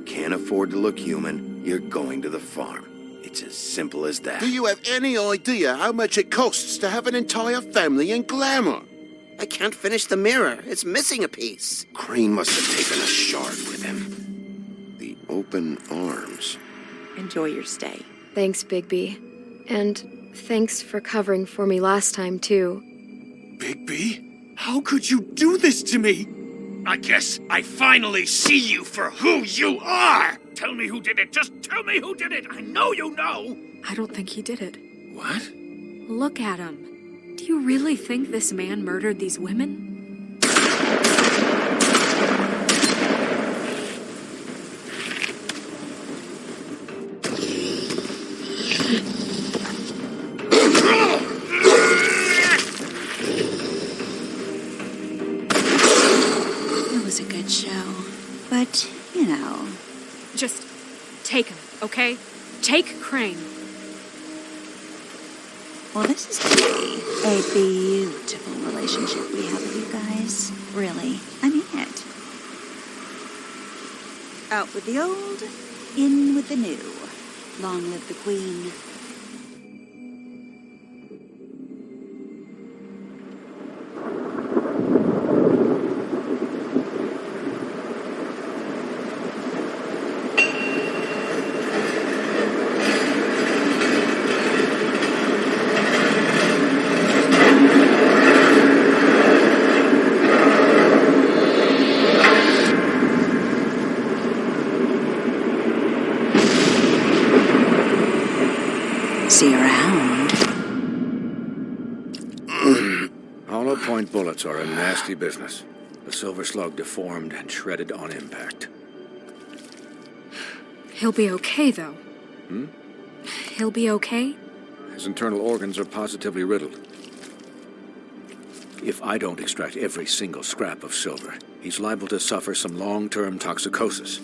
Can't afford to look human, you're going to the farm. It's as simple as that. Do you have any idea how much it costs to have an entire family in Glamour? I can't finish the mirror. It's missing a piece. Crane must have taken a shard with him. The open arms. Enjoy your stay. Thanks, Bigby. And thanks for covering for me last time, too. Bigby? How could you do this to me? I guess I finally see you for who you are! Tell me who did it! Just tell me who did it! I know you know! I don't think he did it. What? Look at him. Do you really think this man murdered these women? It was a good show. But, you know... Just take him, okay? Take Crane. Well, this is going to be a beautiful relationship we have with you guys. Really. I mean it. Out with the old, in with the new. Long live the Queen. See you around. Hollow point bullets are a nasty business. The Silver Slug deformed and shredded on impact. He'll be okay, though. Hmm? He'll be okay? His internal organs are positively riddled. If I don't extract every single scrap of silver, he's liable to suffer some long-term toxicosis.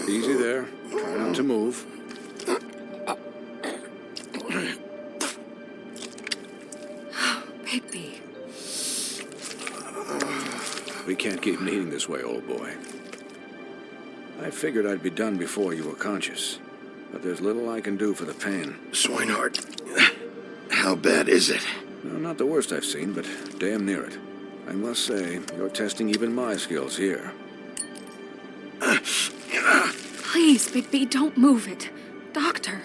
Easy there. Try not to move. Bigby. We can't keep needing this way, old boy. I figured I'd be done before you were conscious, but there's little I can do for the pain. Swinehart, how bad is it? No, not the worst I've seen, but damn near it. I must say, you're testing even my skills here. Please, Bigby, don't move it. Doctor.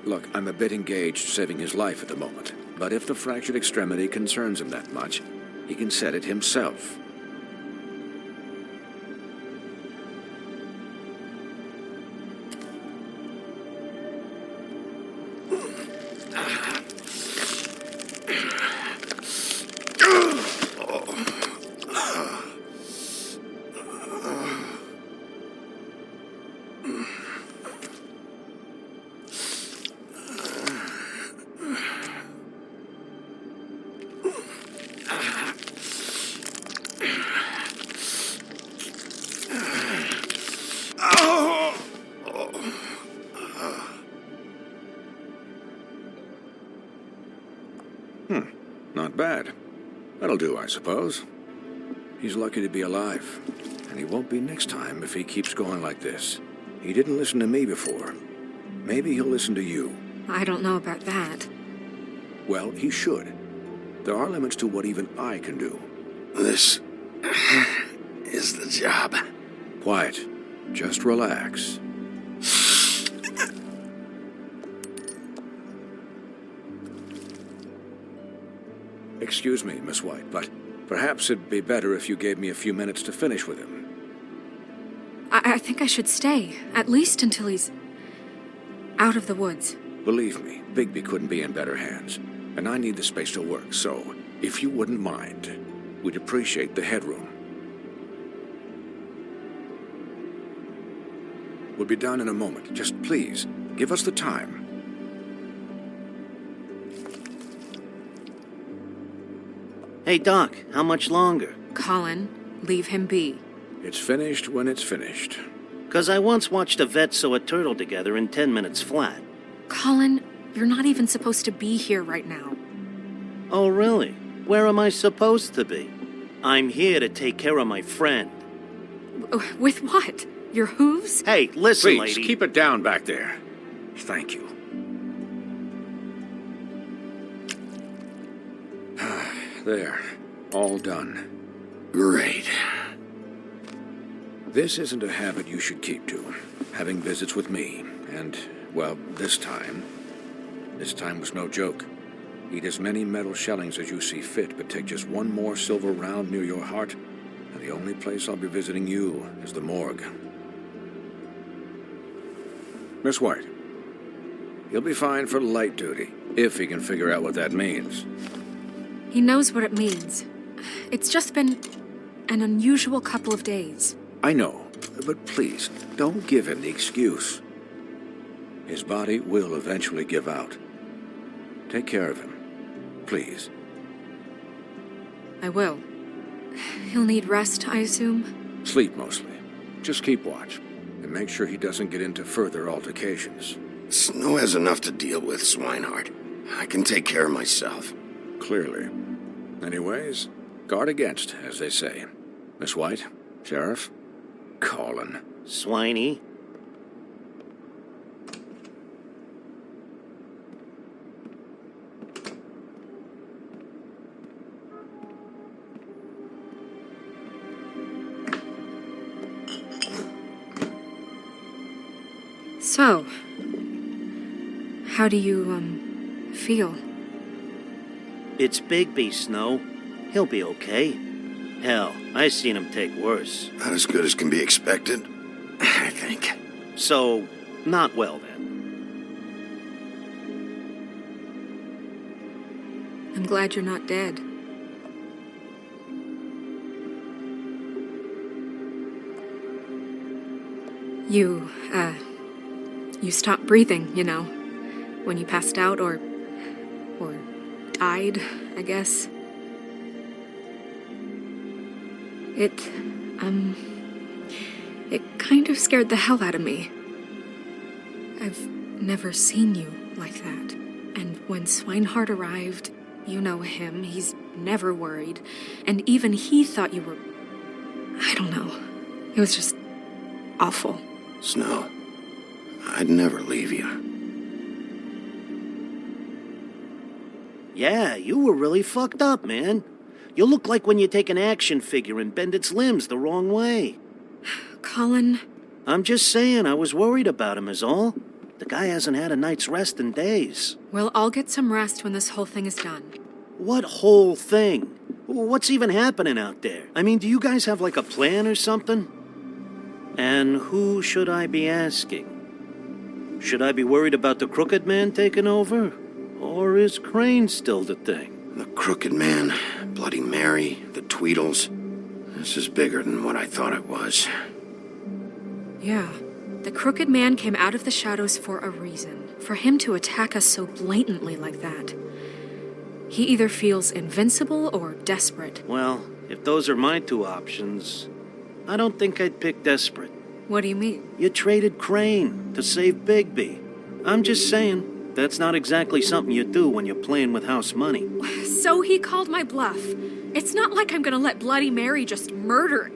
Look, I'm a bit engaged saving his life at the moment, but if the fractured extremity concerns him that much, he can set it himself. Not bad. That'll do, I suppose. He's lucky to be alive. And he won't be next time if he keeps going like this. He didn't listen to me before. Maybe he'll listen to you. I don't know about that. Well, he should. There are limits to what even I can do. This is the job. Quiet. Just relax. Excuse me, Miss White, but perhaps it'd be better if you gave me a few minutes to finish with him. I think I should stay, at least until he's out of the woods. Believe me, Bigby couldn't be in better hands, and I need the space to work, so if you wouldn't mind, we'd appreciate the headroom. We'll be done in a moment. Just please, give us the time. Hey, Doc, how much longer? Colin, leave him be. It's finished when it's finished. 'Cause I once watched a vet sew a turtle together in 10 minutes flat. Colin, you're not even supposed to be here right now. Oh, really? Where am I supposed to be? I'm here to take care of my friend. With what? Your hooves? Hey, listen, Please, lady. keep it down back there. Thank you. There. All done. Great. This isn't a habit you should keep to. Having visits with me. And, well, this time was no joke. Eat as many metal shellings as you see fit, but take just one more silver round near your heart, and the only place I'll be visiting you is the morgue. Miss White, he'll be fine for light duty, if he can figure out what that means. He knows what it means. It's just been an unusual couple of days. I know, but please, don't give him the excuse. His body will eventually give out. Take care of him, please. I will. He'll need rest, I assume? Sleep mostly. Just keep watch, and make sure he doesn't get into further altercations. Snow has enough to deal with, Swinehart. I can take care of myself. Clearly. Anyways, guard against, as they say. Miss White, Sheriff, Colin. Swiney. So, how do you, feel? It's Bigby, Snow. He'll be okay. Hell, I seen him take worse. Not as good as can be expected, I think. So, not well then. I'm glad you're not dead. You stopped breathing, you know, when you passed out or died, I guess. It kind of scared the hell out of me. I've never seen you like that. And when Swinehart arrived, you know him, he's never worried. And even he thought you were... I don't know. It was just awful. Snow, I'd never leave you. Yeah, you were really fucked up, man. You look like when you take an action figure and bend its limbs the wrong way. Colin... I'm just saying, I was worried about him is all. The guy hasn't had a night's rest in days. We'll all get some rest when this whole thing is done. What whole thing? What's even happening out there? I mean, do you guys have like a plan or something? And who should I be asking? Should I be worried about the Crooked Man taking over? Or is Crane still the thing? The Crooked Man, Bloody Mary, the Tweedles. This is bigger than what I thought it was. Yeah. The Crooked Man came out of the shadows for a reason. For him to attack us so blatantly like that. He either feels invincible or desperate. Well, if those are my two options, I don't think I'd pick desperate. What do you mean? You traded Crane to save Bigby. I'm just saying, that's not exactly something you do when you're playing with house money. So he called my bluff. It's not like I'm gonna let Bloody Mary just murder.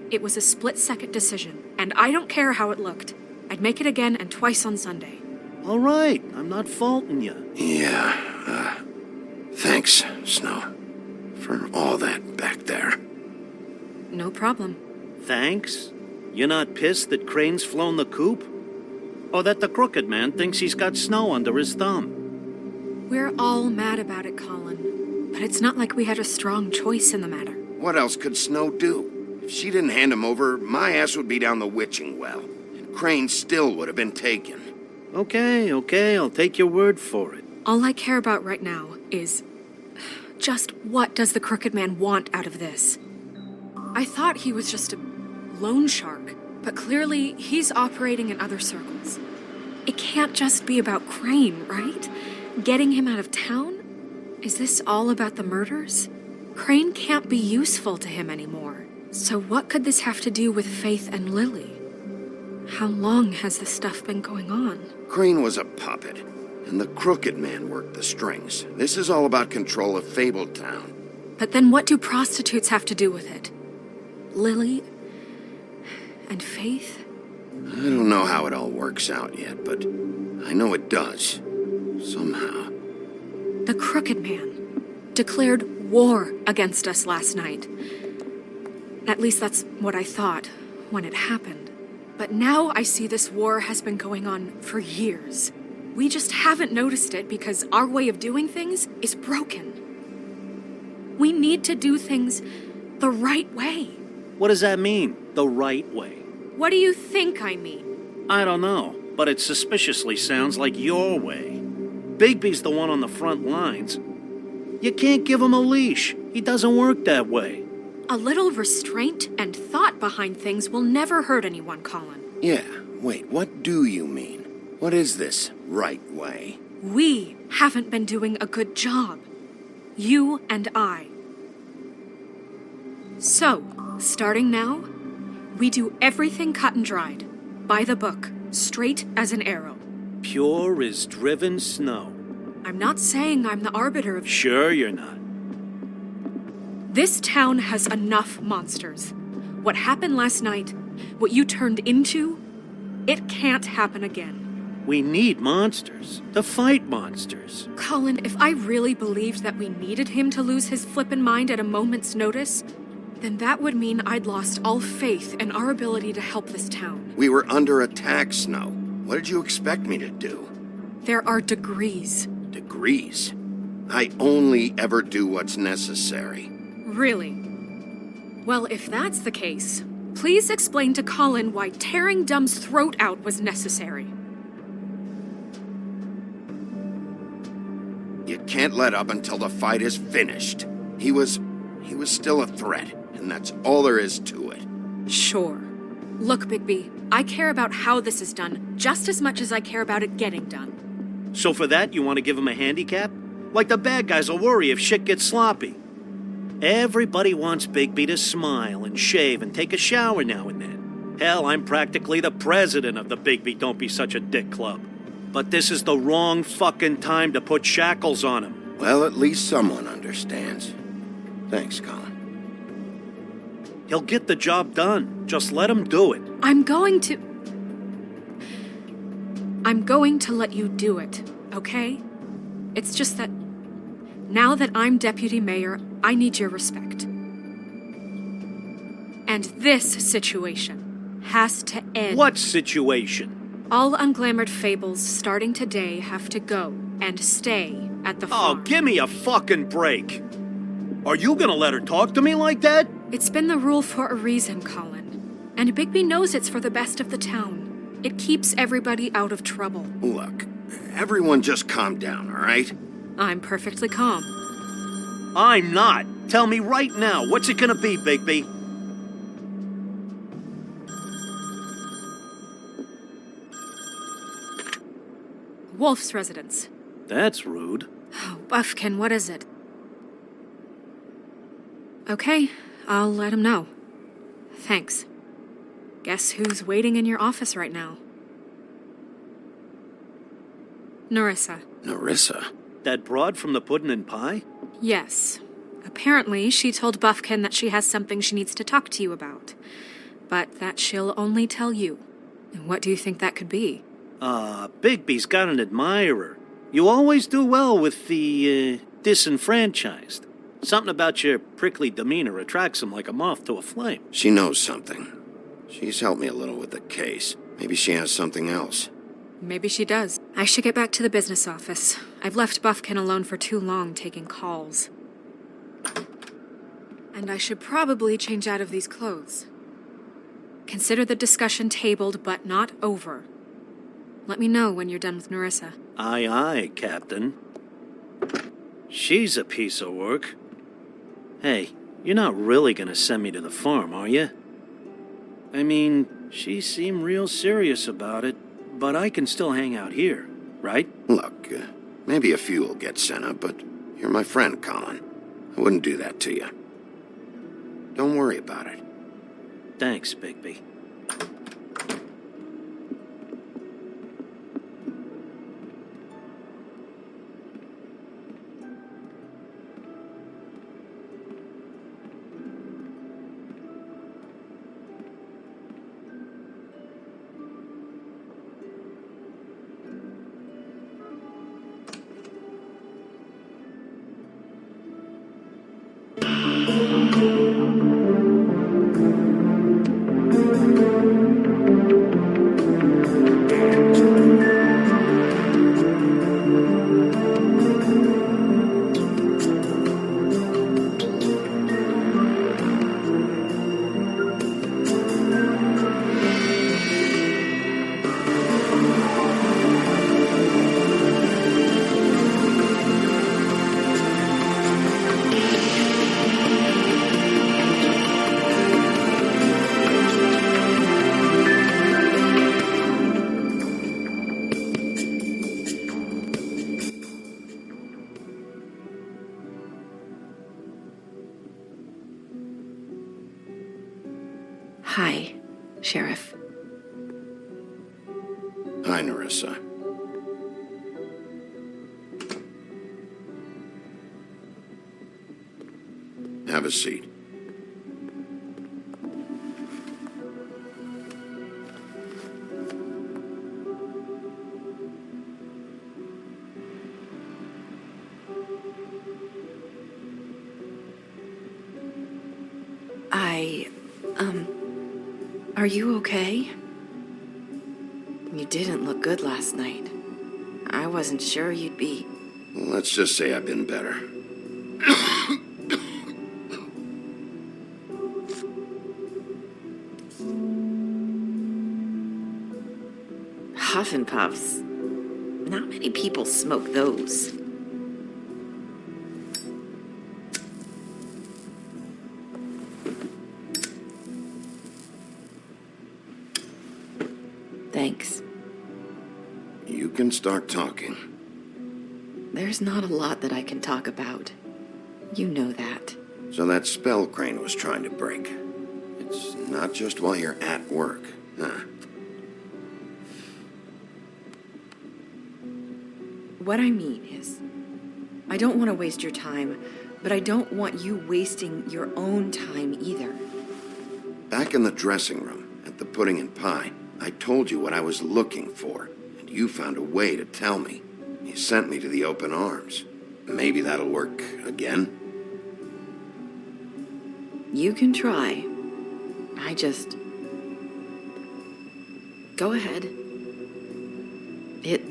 It was a split-second decision, and I don't care how it looked. I'd make it again and twice on Sunday. All right, I'm not faulting you. Yeah, thanks, Snow, for all that back there. No problem. Thanks? You're not pissed that Crane's flown the coop? Or that the Crooked Man thinks he's got Snow under his thumb? We're all mad about it, Colin. But it's not like we had a strong choice in the matter. What else could Snow do? If she didn't hand him over, my ass would be down the witching well, and Crane still would have been taken. Okay, I'll take your word for it. All I care about right now is just what does the Crooked Man want out of this? I thought he was just a loan shark, but clearly he's operating in other circles. It can't just be about Crane, right? Getting him out of town? Is this all about the murders? Crane can't be useful to him anymore. So what could this have to do with Faith and Lily? How long has this stuff been going on? Crane was a puppet, and the Crooked Man worked the strings. This is all about control of Fabletown. But then what do prostitutes have to do with it? Lily, and faith. I don't know how it all works out yet, but I know it does. Somehow. The Crooked Man declared war against us last night. At least that's what I thought when it happened. But now I see this war has been going on for years. We just haven't noticed it because our way of doing things is broken. We need to do things the right way. What does that mean, the right way? What do you think I mean? I don't know, but it suspiciously sounds like your way. Bigby's the one on the front lines. You can't give him a leash. He doesn't work that way. A little restraint and thought behind things will never hurt anyone, Colin. Yeah, wait, what do you mean? What is this right way? We haven't been doing a good job. You and I. So, starting now, we do everything cut and dried. By the book, straight as an arrow. Pure as driven snow. I'm not saying I'm the arbiter of... Sure you're not. This town has enough monsters. What happened last night, what you turned into, it can't happen again. We need monsters to fight monsters. Colin, if I really believed that we needed him to lose his flippin' mind at a moment's notice, then that would mean I'd lost all faith in our ability to help this town. We were under attack, Snow. What did you expect me to do? There are degrees. Degrees? I only ever do what's necessary. Really? Well, if that's the case, please explain to Colin why tearing Dumb's throat out was necessary. You can't let up until the fight is finished. He was still a threat, and that's all there is to it. Sure. Look, Bigby, I care about how this is done just as much as I care about it getting done. So for that, you want to give him a handicap? Like the bad guys will worry if shit gets sloppy. Everybody wants Bigby to smile and shave and take a shower now and then. Hell, I'm practically the president of the Bigby Don't Be Such a Dick Club. But this is the wrong fucking time to put shackles on him. Well, at least someone understands. Thanks, Colin. He'll get the job done. Just let him do it. I'm going to let you do it, okay? It's just that now that I'm deputy mayor, I need your respect. And this situation has to end. What situation? All unglamored fables starting today have to go and stay at the Oh, farm. give me a fucking break. Are you gonna let her talk to me like that? It's been the rule for a reason, Colin. And Bigby knows it's for the best of the town. It keeps everybody out of trouble. Look, everyone just calm down, all right? I'm perfectly calm. I'm not. Tell me right now, what's it gonna be, Bigby? Wolf's residence. That's rude. Oh, Buffkin, what is it? Okay, I'll let him know. Thanks. Guess who's waiting in your office right now? Nerissa. Nerissa? That broad from the Puddin' and Pie? Yes. Apparently, she told Buffkin that she has something she needs to talk to you about. But that she'll only tell you. And what do you think that could be? Bigby's got an admirer. You always do well with the, disenfranchised. Something about your prickly demeanor attracts him like a moth to a flame. She knows something. She's helped me a little with the case. Maybe she has something else. Maybe she does. I should get back to the business office. I've left Buffkin alone for too long taking calls. And I should probably change out of these clothes. Consider the discussion tabled but not over. Let me know when you're done with Nerissa. Aye, aye, Captain. She's a piece of work. Hey, you're not really gonna send me to the farm, are you? I mean, she seemed real serious about it, but I can still hang out here, right? Look, maybe a few will get sent up, but you're my friend, Colin. I wouldn't do that to you. Don't worry about it. Thanks, Bigby. Hi, Sheriff. Hi, Nerissa. Have a seat. Are you okay? You didn't look good last night. I wasn't sure you'd be... Let's just say I've been better. Huff and Puffs. Not many people smoke those. Thanks. You can start talking. There's not a lot that I can talk about. You know that. So that spell Crane was trying to break. It's not just while you're at work, huh? What I mean is, I don't want to waste your time, but I don't want you wasting your own time either. Back in the dressing room, at the pudding and pie, I told you what I was looking for, and you found a way to tell me. You sent me to the open arms. Maybe that'll work again? You can try. Go ahead. It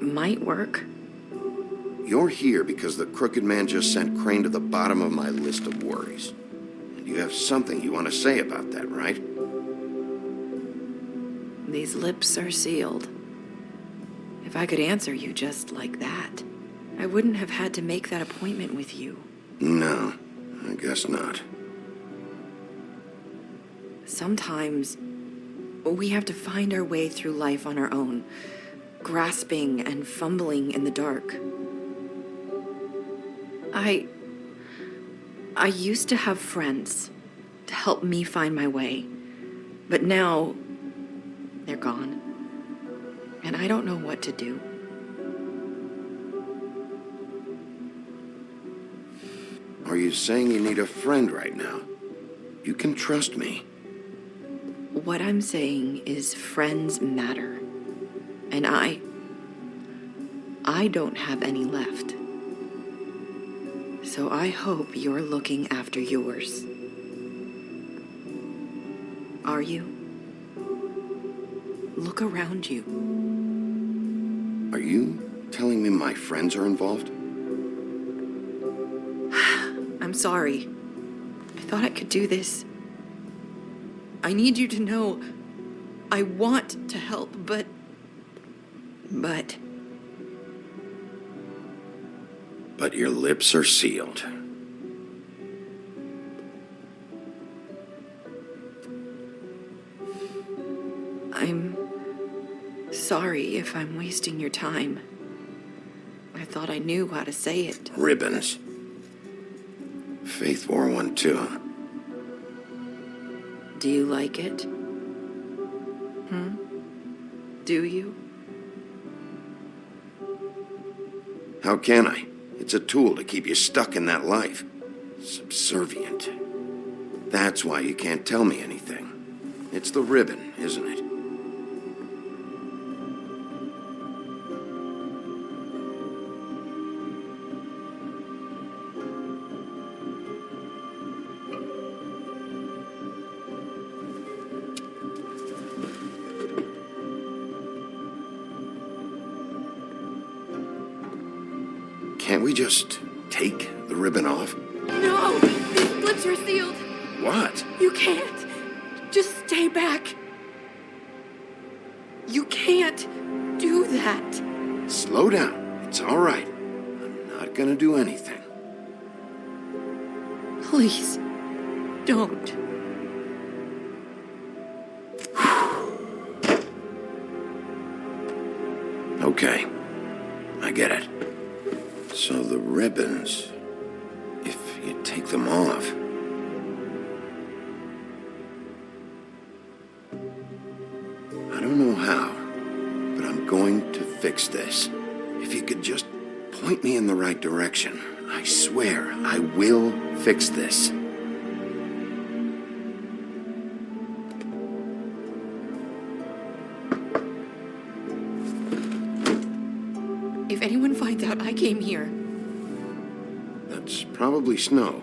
might work. You're here because the Crooked Man just sent Crane to the bottom of my list of worries. And you have something you want to say about that, right? These lips are sealed. If I could answer you just like that, I wouldn't have had to make that appointment with you. No, I guess not. Sometimes we have to find our way through life on our own, grasping and fumbling in the dark. I used to have friends to help me find my way, but now they're gone, and I don't know what to do. Are you saying you need a friend right now? You can trust me. What I'm saying is friends matter, and I don't have any left. So I hope you're looking after yours. Are you? Look around you. Are you telling me my friends are involved? I'm sorry. I thought I could do this. I need you to know I want to help, but... But your lips are sealed. I'm sorry if I'm wasting your time. I thought I knew how to say it. Ribbons. Faith wore one too. Do you like it? Do you? How can I? It's a tool to keep you stuck in that life. Subservient. That's why you can't tell me anything. It's the ribbon, isn't it? Can't we just take the ribbon off? No! These lips are sealed! What? You can't! Just stay back! You can't do that! Slow down. It's all right. I'm not gonna do anything. Please, don't. Okay. I get it. So the ribbons, if you take them off, don't know how, but I'm going to fix this. If you could just point me in the right direction, I swear I will fix this. If anyone finds out I came here... That's probably Snow.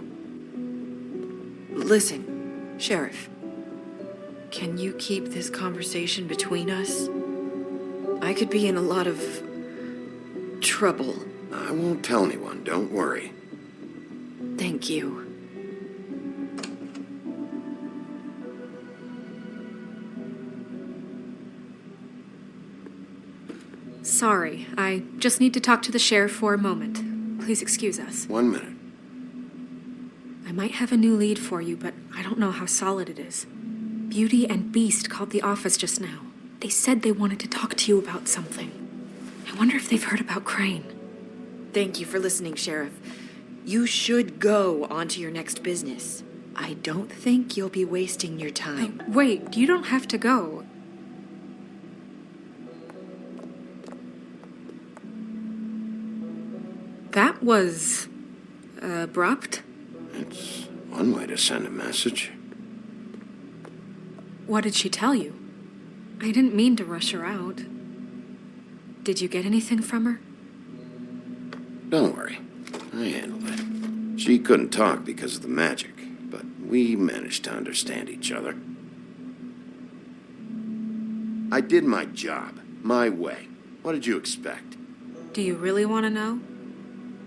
Listen, Sheriff. Can you keep this conversation between us? I could be in a lot of... trouble. I won't tell anyone, don't worry. Thank you. Sorry, I just need to talk to the sheriff for a moment. Please excuse us. 1 minute. I might have a new lead for you, but I don't know how solid it is. Beauty and Beast called the office just now. They said they wanted to talk to you about something. I wonder if they've heard about Crane. Thank you for listening, Sheriff. You should go on to your next business. I don't think you'll be wasting your time. Wait, you don't have to go. That was... abrupt. It's one way to send a message. What did she tell you? I didn't mean to rush her out. Did you get anything from her? Don't worry, I handled it. She couldn't talk because of the magic, but we managed to understand each other. I did my job, my way. What did you expect? Do you really want to know?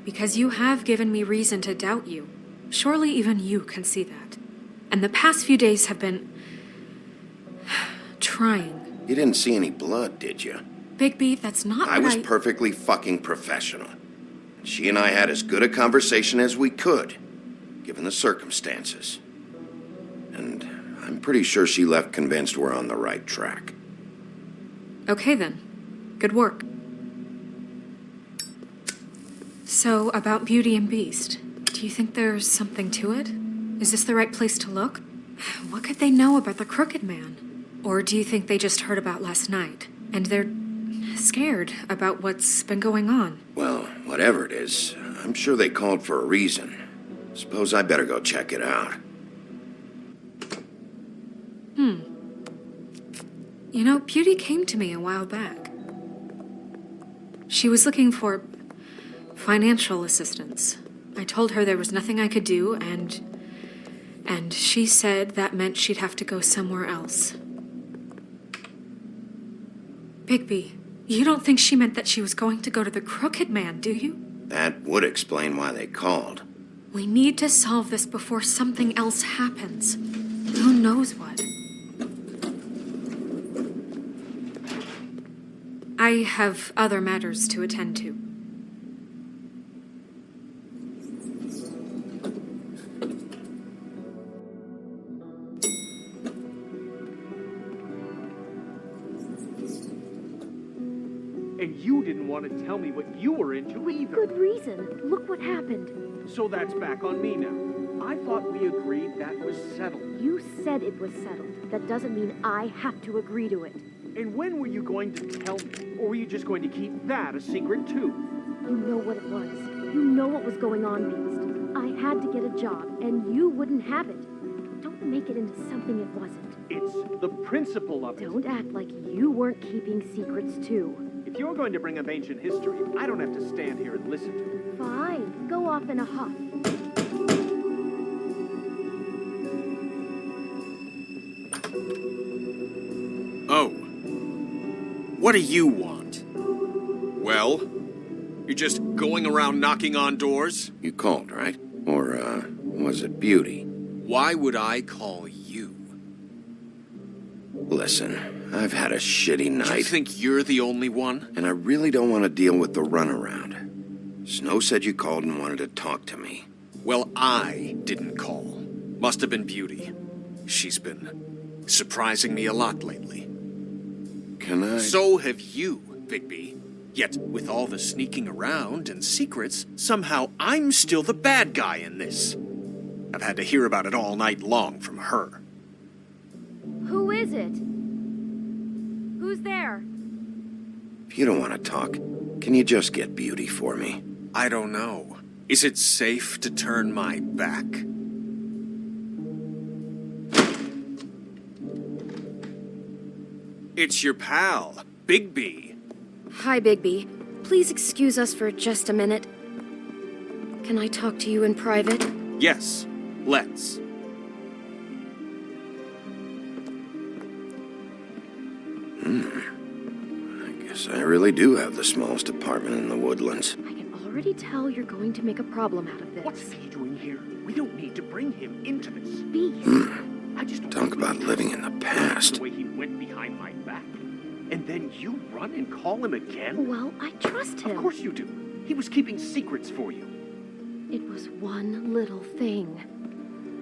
Because you have given me reason to doubt you. Surely even you can see that. And the past few days have been... trying. You didn't see any blood, did you? Bigby, that's not I was perfectly fucking professional. She and I had as good a conversation as we could, given the circumstances. And I'm pretty sure she left convinced we're on the right track. Okay then. Good work. So, about Beauty and Beast, do you think there's something to it? Is this the right place to look? What could they know about the Crooked Man? Or do you think they just heard about last night, and they're scared about what's been going on? Well, whatever it is, I'm sure they called for a reason. Suppose I better go check it out. You know, Beauty came to me a while back. She was looking for financial assistance. I told her there was nothing I could do, and she said that meant she'd have to go somewhere else. Bigby, you don't think she meant that she was going to go to the Crooked Man, do you? That would explain why they called. We need to solve this before something else happens. Who knows what? I have other matters to attend to. And you didn't want to tell me what you were into either. Good reason. Look what happened. So that's back on me now. I thought we agreed that was settled. You said it was settled. That doesn't mean I have to agree to it. And when were you going to tell me? Or were you just going to keep that a secret too? You know what it was. You know what was going on, Beast. I had to get a job, and you wouldn't have it. Don't make it into something it wasn't. It's the principle of it. Don't act like you weren't keeping secrets too. If you're going to bring up ancient history, I don't have to stand here and listen to it. Fine. Go off in a huff. Oh. What do you want? Well? You're just going around knocking on doors? You called, right? Or, was it Beauty? Why would I call you? Listen, I've had a shitty night. You think you're the only one? And I really don't want to deal with the runaround. Snow said you called and wanted to talk to me. Well, I didn't call. Must have been Beauty. She's been surprising me a lot lately. Can I? So have you, Bigby. Yet, with all the sneaking around and secrets, somehow I'm still the bad guy in this. I've had to hear about it all night long from her. Who is it? Who's Who's there? If you don't want to talk, can you just get Beauty for me? I don't know. Is it safe to turn my back? It's your pal, Bigby. Hi, Bigby. Please excuse us for just a minute. Can I talk to you in private? Yes, let's. I guess I really do have the smallest apartment in the Woodlands. I can already tell you're going to make a problem out of this. What's he doing here? We don't need to bring him into this. Beast. I just don't Talk think we about need living in the past. the way he went behind my back. And then you run and call him again? Well, I trust him. Of course you do. He was keeping secrets for you. It was one little thing.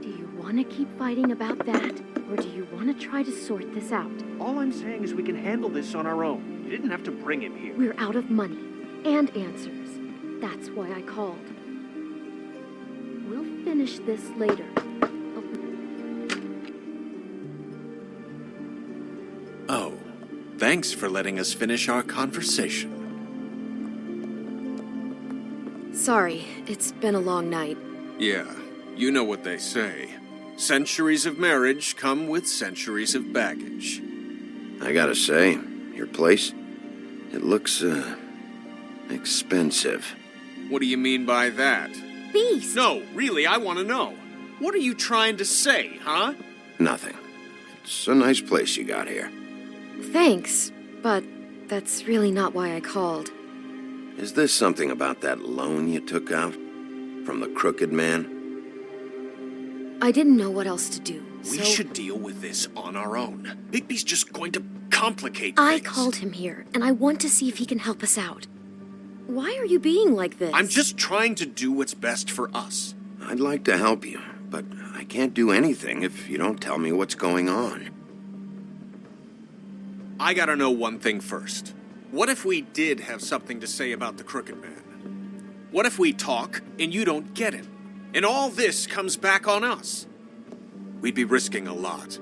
Do you want to keep fighting about that, or do you want to try to sort this out? All I'm saying is we can handle this on our own. You didn't have to bring him here. We're out of money and answers. That's why I called. We'll finish this later. Oh, thanks for letting us finish our conversation. Sorry, it's been a long night. Yeah, you know what they say. Centuries of marriage come with centuries of baggage. I gotta say, your place, it looks, expensive. What do you mean by that? Beast! No, really, I want to know. What are you trying to say, huh? Nothing. It's a nice place you got here. Thanks, but that's really not why I called. Is this something about that loan you took out? From the Crooked Man? I didn't know what else to do, We so should deal with this on our own. Bigby's just going to complicate I things. called him here, and I want to see if he can help us out. Why are you being like this? I'm just trying to do what's best for us. I'd like to help you, but I can't do anything if you don't tell me what's going on. I gotta know one thing first. What if we did have something to say about the Crooked Man? What if we talk and you don't get him? And all this comes back on us? We'd be risking a lot.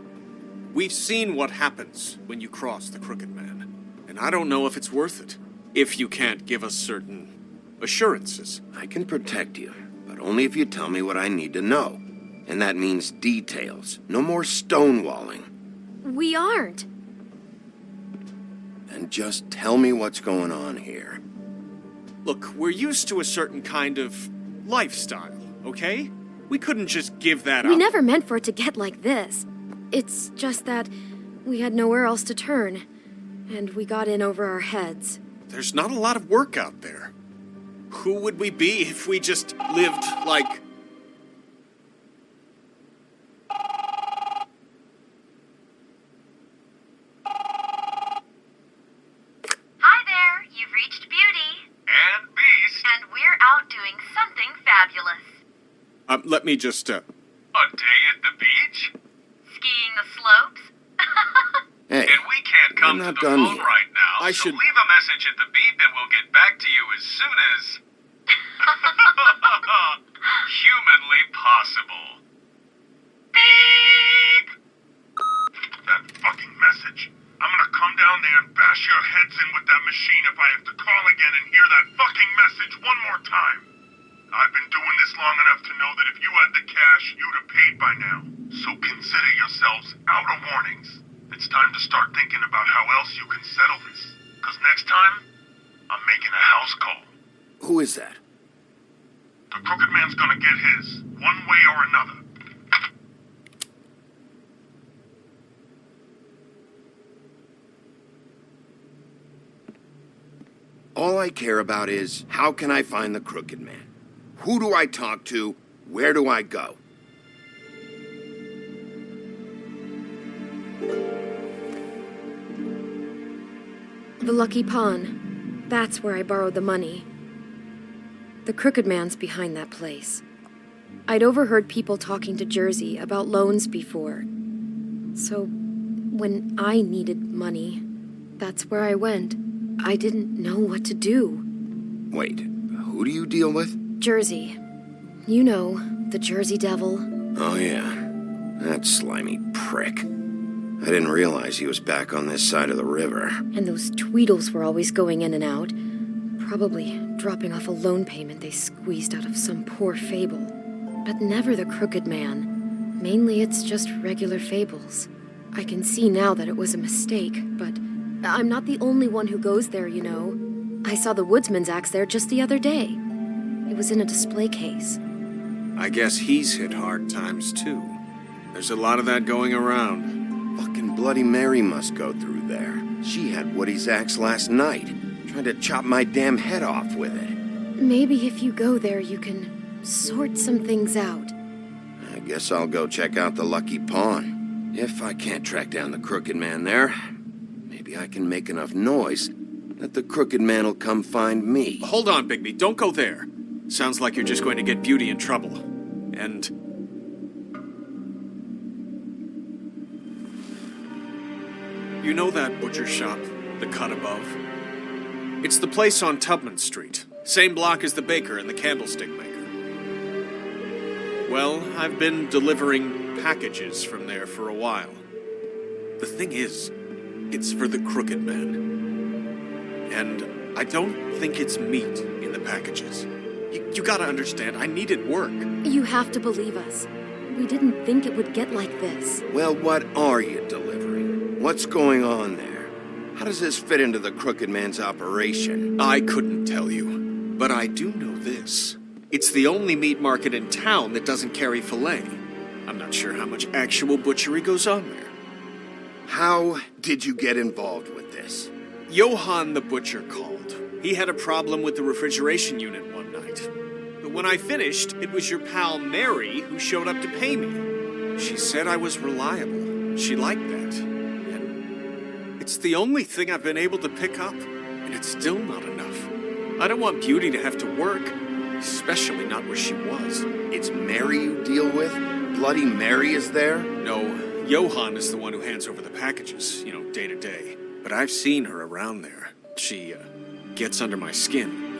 We've seen what happens when you cross the Crooked Man. And I don't know if it's worth it. If you can't give us certain assurances. I can protect you, but only if you tell me what I need to know. And that means details. No more stonewalling. We aren't. And just tell me what's going on here. Look, we're used to a certain kind of lifestyle, okay? We couldn't just give that up. We never meant for it to get like this. It's just that we had nowhere else to turn, and we got in over our heads. There's not a lot of work out there. Who would we be if we just lived like... Hi there, you've reached Beauty. And Beast. And we're out doing something fabulous. Let me just, A day at the beach? Skiing the slopes? Hey, And we can't come I'm to not the done phone yet. right now, I so should- leave a message at the beep and we'll get back to you as soon as... humanly possible. Beep! That fucking message. I'm gonna come down there and bash your heads in with that machine if I have to call again and hear that fucking message one more time. I've been doing this long enough to know that if you had the cash, you'd have paid by now. So consider yourselves out of warnings. It's time to start thinking about how else you can settle this. Because next time, I'm making a house call. Who is that? The Crooked Man's gonna get his, one way or another. All I care about is, how can I find the Crooked Man? Who do I talk to? Where do I go? The Lucky Pawn. That's where I borrowed the money. The Crooked Man's behind that place. I'd overheard people talking to Jersey about loans before. So, when I needed money, that's where I went. I didn't know what to do. Wait, who do you deal with? Jersey. You know, the Jersey Devil. Oh yeah, that slimy prick. I didn't realize he was back on this side of the river. And those Tweedles were always going in and out, probably dropping off a loan payment they squeezed out of some poor fable. But never the Crooked Man. Mainly it's just regular fables. I can see now that it was a mistake, but I'm not the only one who goes there, you know. I saw the woodsman's axe there just the other day. It was in a display case. I guess he's hit hard times, too. There's a lot of that going around. Fucking Bloody Mary must go through there. She had Woody's axe last night, trying to chop my damn head off with it. Maybe if you go there, you can sort some things out. I guess I'll go check out the Lucky Pawn. If I can't track down the Crooked Man there, maybe I can make enough noise that the Crooked Man will come find me. Hold on, Bigby. Don't go there. Sounds like you're just going to get Beauty in trouble. And... you know that butcher shop, the cut above? It's the place on Tubman Street. Same block as the baker and the candlestick maker. Well, I've been delivering packages from there for a while. The thing is, it's for the Crooked Man. And I don't think it's meat in the packages. You gotta understand, I needed work. You have to believe us. We didn't think it would get like this. Well, what are you delivering? What's going on there? How does this fit into the Crooked Man's operation? I couldn't tell you, but I do know this. It's the only meat market in town that doesn't carry filet. I'm not sure how much actual butchery goes on there. How did you get involved with this? Johann the butcher called. He had a problem with the refrigeration unit one night. But when I finished, it was your pal Mary who showed up to pay me. She said I was reliable. She liked that. And it's the only thing I've been able to pick up, and it's still not enough. I don't want Beauty to have to work, especially not where she was. It's Mary you deal with? Bloody Mary is there? No, Johann is the one who hands over the packages, day to day. But I've seen her around there. She, gets under my skin,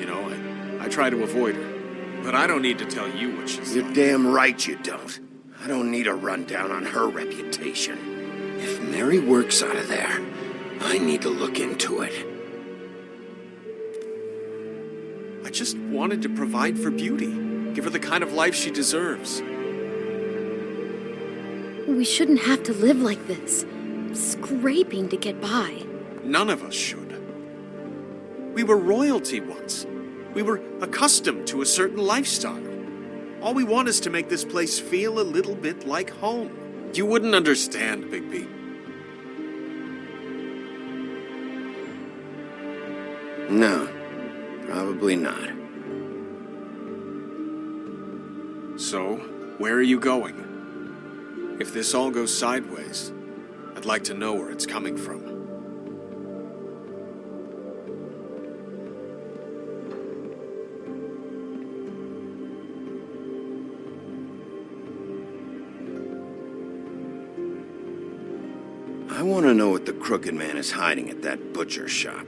I try to avoid her. But I don't need to tell you what she's You're like. damn right you don't. I don't need a rundown on her reputation. If Mary works out of there, I need to look into it. I just wanted to provide for Beauty. Give her the kind of life she deserves. We shouldn't have to live like this, scraping to get by. None of us should. We were royalty once. We were accustomed to a certain lifestyle. All we want is to make this place feel a little bit like home. You wouldn't understand, Bigby. No, probably not. So, where are you going? If this all goes sideways, I'd like to know where it's coming from. I want to know what the Crooked Man is hiding at that butcher shop.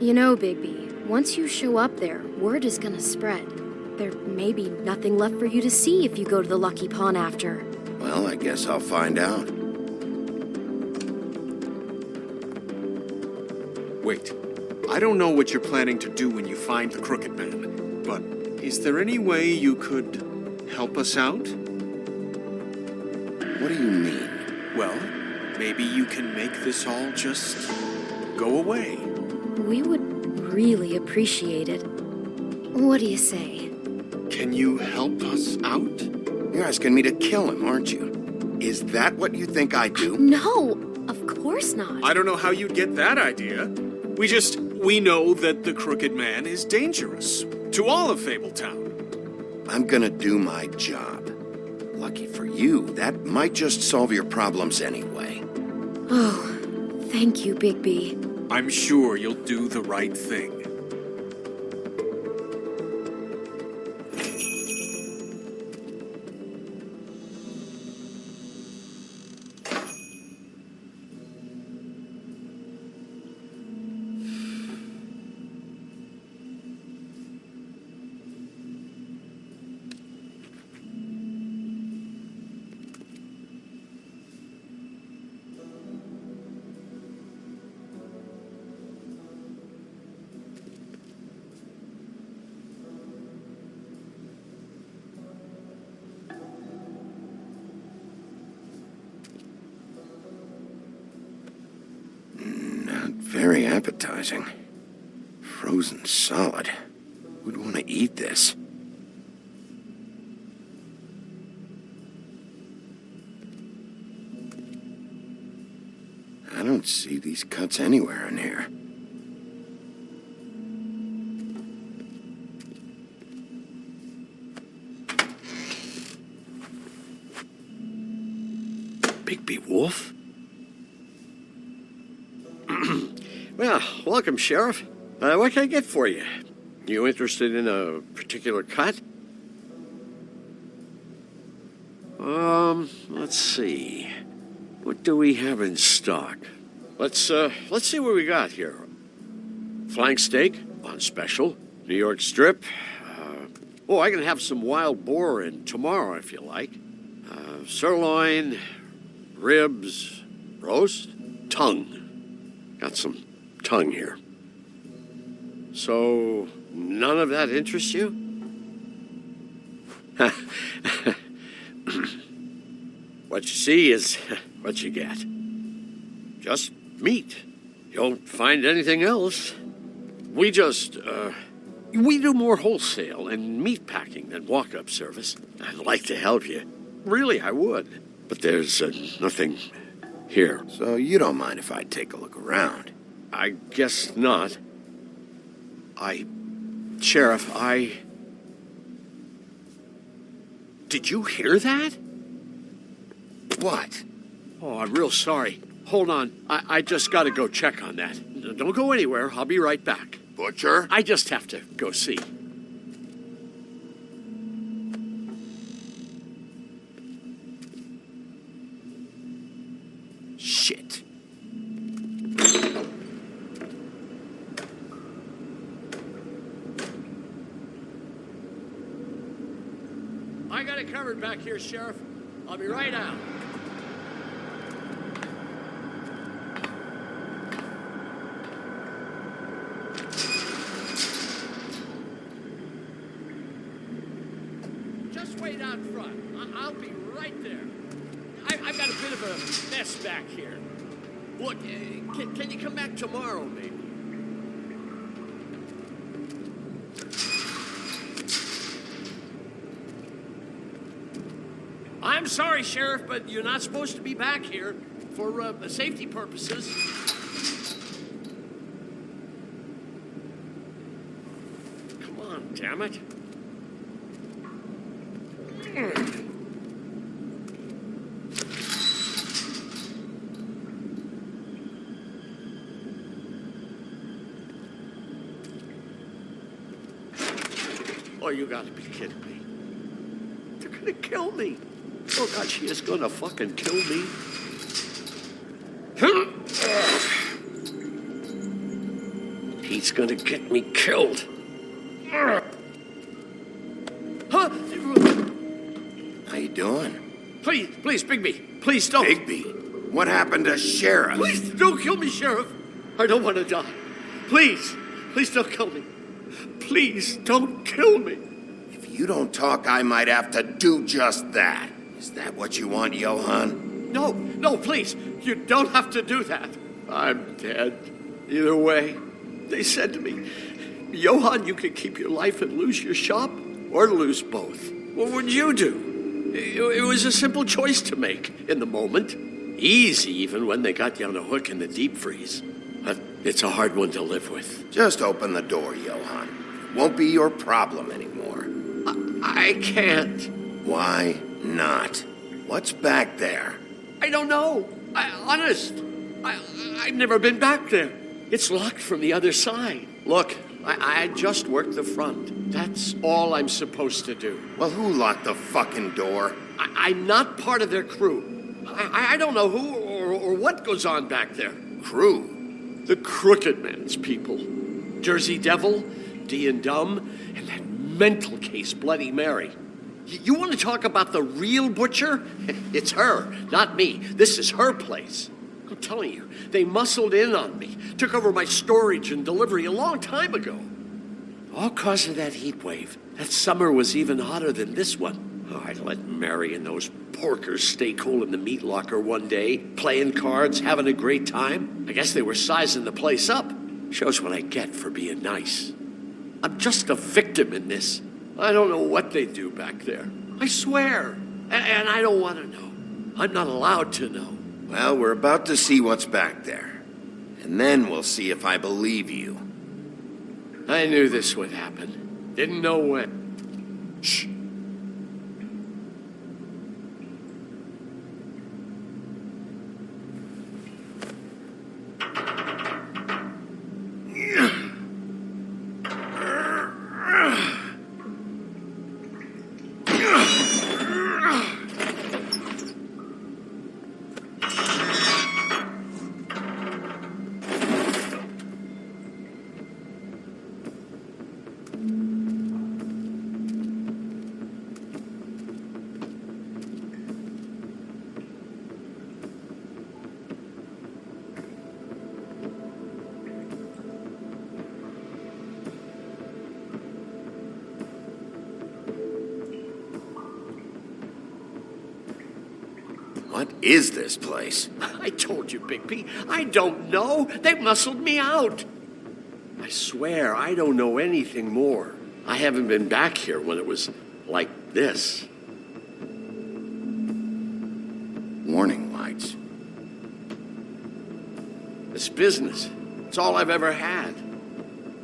You know, Bigby, once you show up there, word is gonna spread. There may be nothing left for you to see if you go to the Lucky Pawn after. Well, I guess I'll find out. Wait, I don't know what you're planning to do when you find the Crooked Man, but is there any way you could help us out? What do you mean? Well, maybe you can make this all just go away. We would really appreciate it. What do you say? Can you help us out? You're asking me to kill him, aren't you? Is that what you think I do? No, of course not. I don't know how you'd get that idea. We know that the Crooked Man is dangerous to all of Fabletown. I'm gonna do my job. Lucky for you, that might just solve your problems anyway. Oh, thank you, Bigby. I'm sure you'll do the right thing. very appetizing. Frozen solid. Who'd want to eat this? I don't see these cuts anywhere in here. Bigby Wolf? Well, welcome, Sheriff. What can I get for you? You interested in a particular cut? Let's see. What do we have in stock? Let's see what we got here. Flank steak on special. New York strip. I can have some wild boar in tomorrow if you like. Sirloin, ribs, roast, tongue. Got some tongue here. So, none of that interests you? What you see is what you get. Just meat. You don't find anything else. We do more wholesale and meat packing than walk-up service. I'd like to help you. Really, I would. But there's nothing here. So you don't mind if I take a look around? I guess not. Sheriff, Did you hear that? What? Oh, I'm real sorry. Hold on. I just gotta go check on that. Don't go anywhere. I'll be right back. Butcher? I just have to go see. Shit. I got it covered back here, Sheriff. I'll be right out. Just wait out front. I'll be right there. I've got a bit of a mess back here. Look, can you come back tomorrow, maybe? I'm sorry, Sheriff, but you're not supposed to be back here for safety purposes. Come on, damn it. Oh, you gotta be kidding me. They're gonna kill me. Oh, God, she is gonna fucking kill me. He's gonna get me killed. Huh? How you doing? Please, Bigby. Please don't. Bigby? What happened to Sheriff? Please don't kill me, Sheriff. I don't want to die. Please don't kill me. Please don't kill me. If you don't talk, I might have to do just that. Is that what you want, Johann? No, please. You don't have to do that. I'm dead. Either way. They said to me, Johann, you could keep your life and lose your shop, or lose both. What would you do? It was a simple choice to make in the moment. Easy, even when they got you on a hook in the deep freeze. But it's a hard one to live with. Just open the door, Johann. It won't be your problem anymore. I can't. Why not? What's back there? I don't know. Honest. I've never been back there. It's locked from the other side. Look, I just worked the front. That's all I'm supposed to do. Well, who locked the fucking door? I'm not part of their crew. I don't know who or what goes on back there. Crew? The Crooked Man's people. Jersey Devil, D and Dumb, and that mental case, Bloody Mary. You want to talk about the real butcher? It's her, not me. This is her place. I'm telling you, they muscled in on me, took over my storage and delivery a long time ago. All cause of that heat wave. That summer was even hotter than this one. Oh, I let Mary and those porkers stay cool in the meat locker one day, playing cards, having a great time. I guess they were sizing the place up. Shows what I get for being nice. I'm just a victim in this. I don't know what they do back there. I swear. And I don't want to know. I'm not allowed to know. Well, we're about to see what's back there. And then we'll see if I believe you. I knew this would happen. Didn't know when. Shh. What is this place? I told you, Bigby. I don't know. They muscled me out. I swear, I don't know anything more. I haven't been back here when it was like this. Warning lights. This business. It's all I've ever had.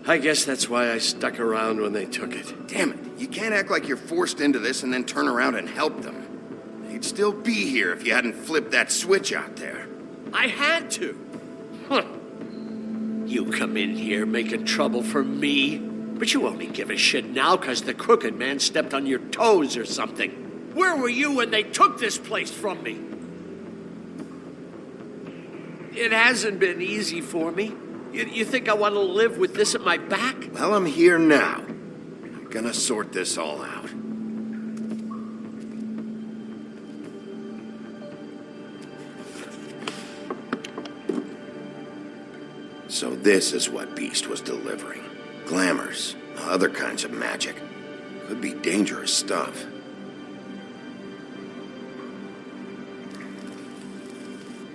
I guess that's why I stuck around when they took it. Damn it. You can't act like you're forced into this and then turn around and help them. They'd still be here if you hadn't flipped that switch out there. I had to. Huh. You come in here making trouble for me, but you only give a shit now because the Crooked Man stepped on your toes or something. Where were you when they took this place from me? It hasn't been easy for me. You think I want to live with this at my back? Well, I'm here now. I'm gonna sort this all out. So this is what Beast was delivering. Glamours, other kinds of magic. Could be dangerous stuff.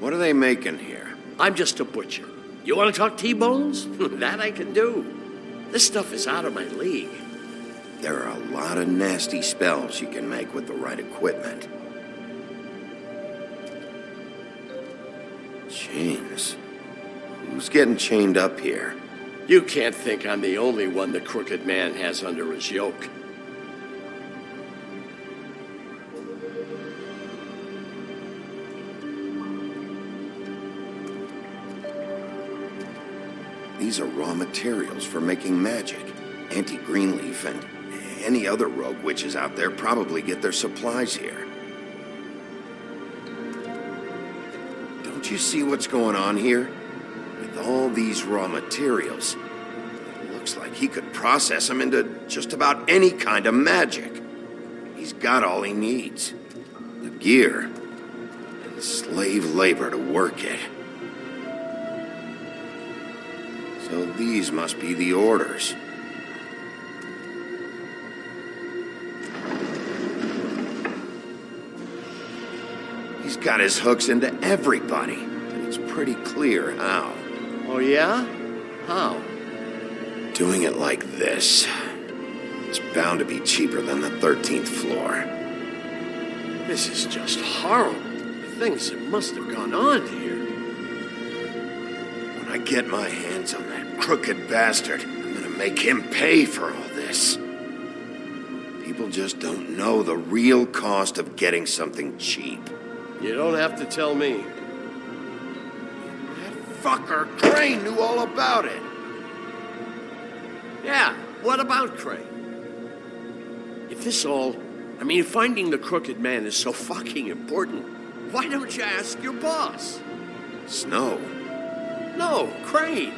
What are they making here? I'm just a butcher. You want to talk T-bones? That I can do. This stuff is out of my league. There are a lot of nasty spells you can make with the right equipment. Chains. Who's getting chained up here? You can't think I'm the only one the Crooked Man has under his yoke. These are raw materials for making magic. Auntie Greenleaf and any other rogue witches out there probably get their supplies here. Don't you see what's going on here? With all these raw materials, it looks like he could process them into just about any kind of magic. He's got all he needs. The gear and slave labor to work it. So these must be the orders. He's got his hooks into everybody, and it's pretty clear how. Oh, yeah? How? Doing it like this. It's bound to be cheaper than the 13th floor. This is just horrible. The things that must have gone on here. When I get my hands on that crooked bastard, I'm gonna make him pay for all this. People just don't know the real cost of getting something cheap. You don't have to tell me. Fucker, Crane knew all about it. Yeah, what about Crane? If this all... if finding the Crooked Man is so fucking important, why don't you ask your boss? Snow? No, Crane.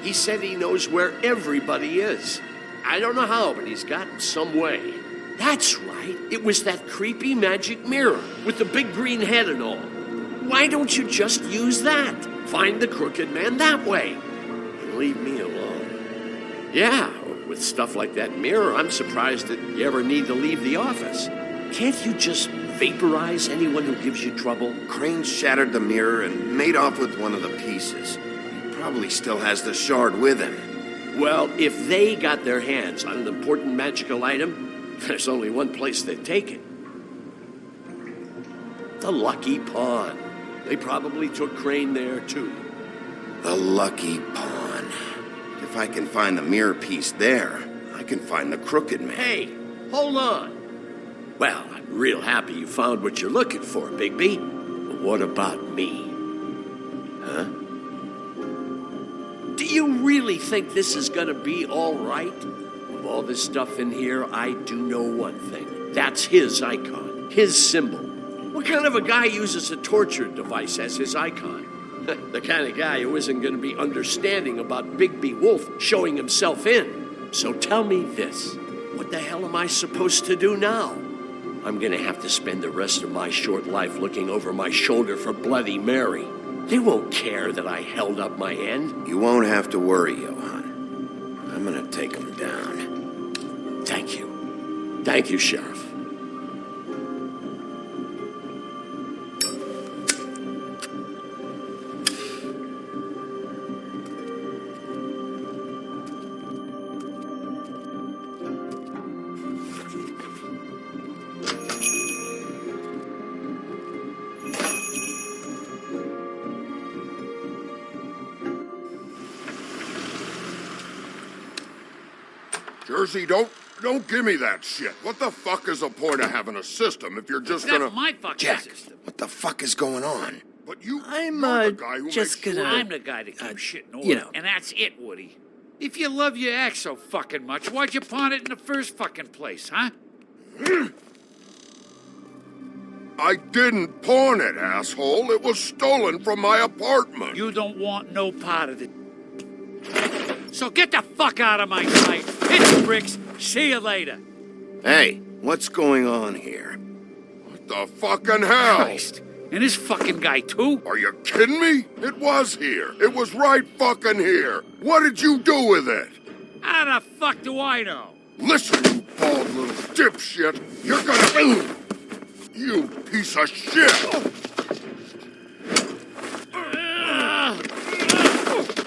He said he knows where everybody is. I don't know how, but he's got some way. That's right. It was that creepy magic mirror with the big green head and all. Why don't you just use that? Find the Crooked Man that way. And leave me alone. Yeah, with stuff like that mirror, I'm surprised that you ever need to leave the office. Can't you just vaporize anyone who gives you trouble? Crane shattered the mirror and made off with one of the pieces. He probably still has the shard with him. Well, if they got their hands on an important magical item, there's only one place they'd take it. The Lucky Pawn. They probably took Crane there, too. The Lucky Pawn. If I can find the mirror piece there, I can find the Crooked Man. Hey, hold on. Well, I'm real happy you found what you're looking for, Bigby. But what about me? Huh? Do you really think this is gonna be all right? Of all this stuff in here, I do know one thing. That's his icon, his symbol. What kind of a guy uses a torture device as his icon? The kind of guy who isn't gonna be understanding about Bigby Wolf showing himself in. So tell me this. What the hell am I supposed to do now? I'm gonna have to spend the rest of my short life looking over my shoulder for Bloody Mary. They won't care that I held up my end. You won't have to worry, Johann. I'm gonna take him down. Thank you. Thank you, Sheriff. Jersey, don't give me that shit. What the fuck is the point of having a system if you're just gonna... That's my fucking Jack, system. what the fuck is going on? But you're I'm the guy who just makes gonna. sure- I'm the guy that keeps shit in order, you know. and that's it, Woody. If you love your ex so fucking much, why'd you pawn it in the first fucking place, huh? I didn't pawn it, asshole. It was stolen from my apartment. You don't want no part of it. So get the fuck out of my sight. Hit the bricks. See you later. Hey, what's going on here? What the fucking hell? Christ. And this fucking guy, too? Are you kidding me? It was here. It was right fucking here. What did you do with it? How the fuck do I know? Listen, you bald little dipshit. You're gonna... You piece of shit.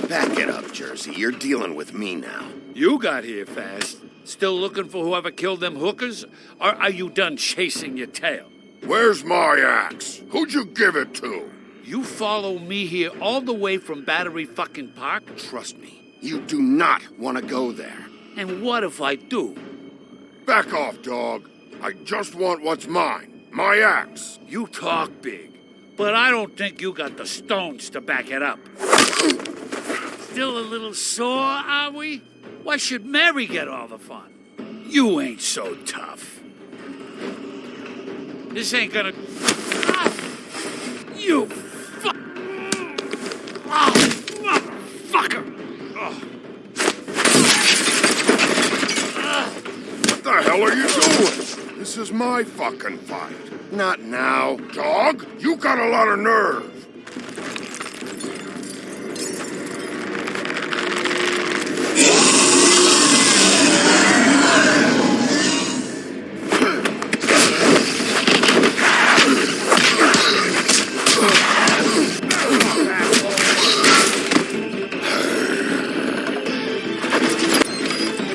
Back it up, Jersey. You're dealing with me now. You got here fast. Still looking for whoever killed them hookers? Or are you done chasing your tail? Where's my axe? Who'd you give it to? You follow me here all the way from Battery fucking Park? Trust me, you do not want to go there. And what if I do? Back off, dog. I just want what's mine. My axe. You talk big, but I don't think you got the stones to back it up. Still a little sore, are we? Why should Mary get all the fun? You ain't so tough. This ain't gonna... Ah! You fuck... Oh, motherfucker! Oh. What the hell are you doing? This is my fucking fight. Not now. Dog, you got a lot of nerve.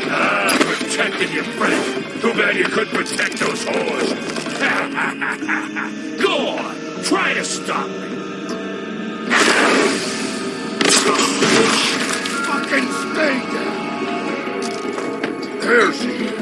Protected your friend. Too bad you couldn't protect those whores. Go on, try to stop me. Fucking stay there. There she is.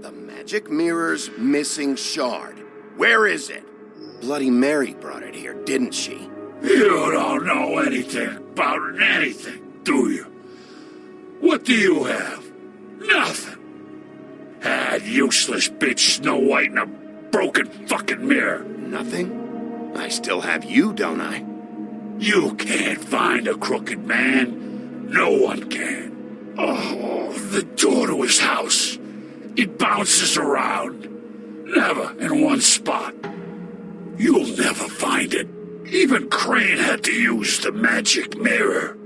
The magic mirror's missing shard. Where is it? Bloody Mary brought it here, didn't she? You don't know anything about anything, do you? What do you have? Nothing. That useless bitch Snow White and a broken fucking mirror. Nothing? I still have you, don't I? You can't find a crooked man. No one can. Oh, the door to his house. It bounces around. Never in one spot. You'll never find it. Even Crane had to use the magic mirror.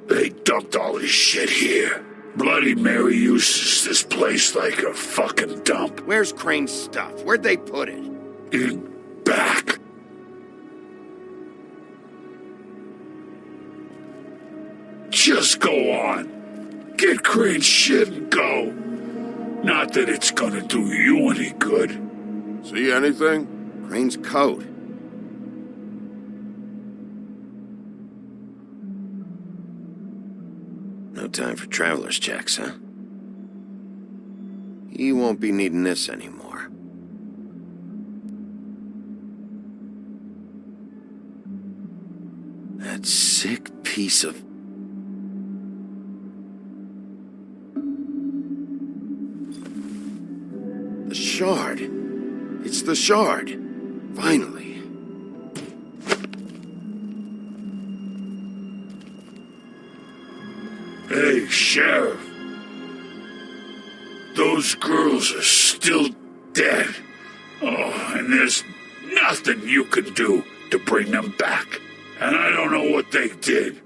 They dumped all his shit here. Bloody Mary uses this place like a fucking dump. Where's Crane's stuff? Where'd they put it? In back. Just go on. Get Crane's shit and go. Not that it's gonna do you any good. See anything? Crane's coat. No time for traveler's checks, huh? He won't be needing this anymore. That sick piece of... The shard. It's the shard. Finally. Hey, Sheriff. Those girls are still dead. Oh, and there's nothing you can do to bring them back. And I don't know what they did,